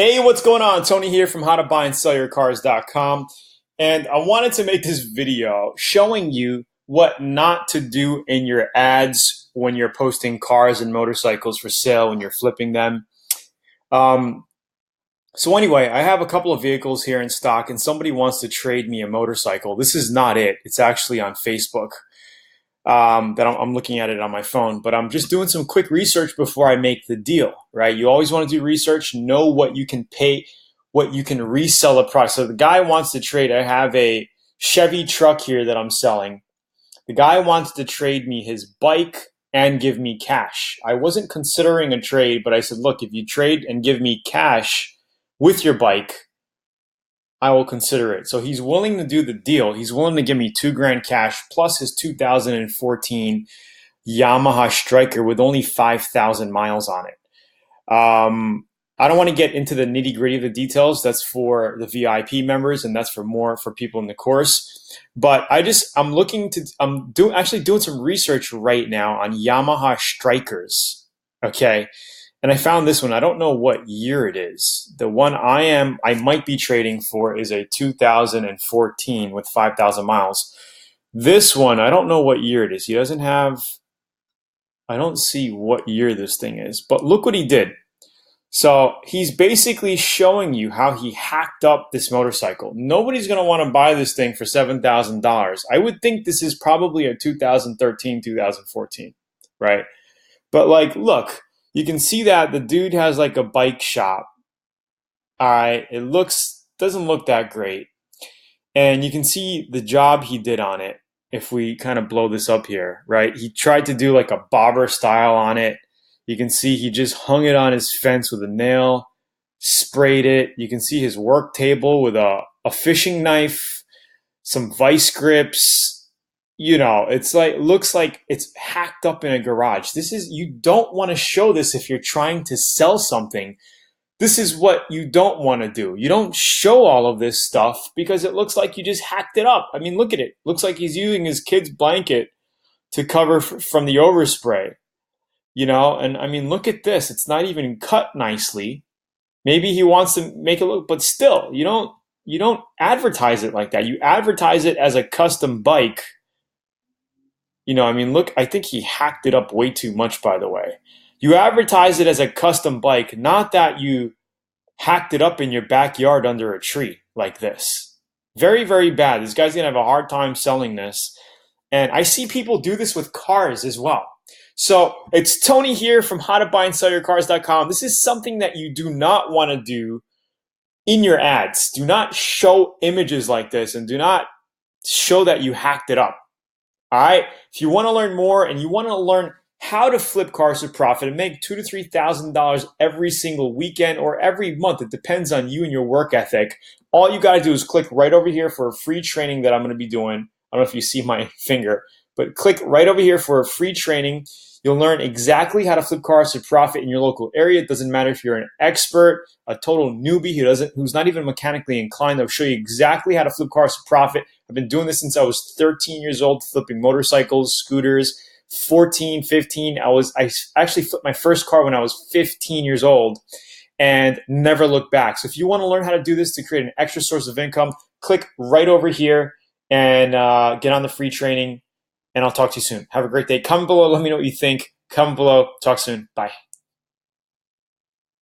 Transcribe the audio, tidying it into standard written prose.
Hey, what's going on? Tony here from howtobuyandsellyyourcars.com. And I wanted to make this video showing you what not to do in your ads when you're posting cars and motorcycles for sale when you're flipping them. Um, so anyway, I have a couple of vehicles here in stock and somebody wants to trade me a motorcycle. This is not it. It's actually on Facebook. That I'm looking at it on my phone, but I'm just doing some quick research before I make the deal, right? You always want to do research, know what you can pay, what you can resell a product. So the guy wants to trade. I have a Chevy Truck here that I'm selling. The guy wants to trade me his bike and give me cash. I wasn't considering a trade, but I said, look, if you trade and give me cash with your bike, I will consider it. So he's willing to do the deal. He's willing to give me $2,000 cash plus his 2014 Yamaha Stryker with only 5,000 miles on it. I don't want to get into the nitty gritty of the details. That's for the VIP members, and that's for people in the course. But I'm actually doing some research right now on Yamaha Strykers. Okay. And I found this one. I don't know what year it is. The one I might be trading for is a 2014 with 5,000 miles. This one, I don't know what year it is. I don't see what year this thing is, but look what he did. So he's basically showing you how he hacked up this motorcycle. Nobody's going to want to buy this thing for $7,000. I would think this is probably a 2013, 2014, right? But like, look. You can see that the dude has like a bike shop. All right, doesn't look that great. And you can see the job he did on it. If we kind of blow this up here, right? He tried to do like a bobber style on it. You can see he just hung it on his fence with a nail, sprayed it. You can see his work table with a fishing knife, some vice grips. You know, looks like it's hacked up in a garage. You don't want to show this if you're trying to sell something. This is what you don't want to do. You don't show all of this stuff because it looks like you just hacked it up. I mean, look at it. Looks like he's using his kid's blanket to cover from the overspray. You know, and I mean, look at this. It's not even cut nicely. Maybe he wants to make it look, but still, you don't advertise it like that. You advertise it as a custom bike. You know, I mean, look, I think he hacked it up way too much, by the way. You advertise it as a custom bike, not that you hacked it up in your backyard under a tree like this. Very, very bad. This guy's going to have a hard time selling this. And I see people do this with cars as well. So it's Tony here from howtobuyandsellyyourcars.com. This is something that you do not want to do in your ads. Do not show images like this and do not show that you hacked it up. All right. If you want to learn more and you want to learn how to flip cars to profit and make $2,000 to $3,000 every single weekend or every month, it depends on you and your work ethic. All you got to do is click right over here for a free training that I'm going to be doing. I don't know if you see my finger, but click right over here for a free training. You'll learn exactly how to flip cars to profit in your local area. It doesn't matter if you're an expert, a total newbie who's not even mechanically inclined. I'll show you exactly how to flip cars to profit. I've been doing this since I was 13 years old, flipping motorcycles, scooters. 14, 15. I actually flipped my first car when I was 15 years old and never looked back. So if you want to learn how to do this to create an extra source of income, click right over here and get on the free training. And I'll talk to you soon. Have a great day. Comment below. Let me know what you think. Comment below. Talk soon. Bye.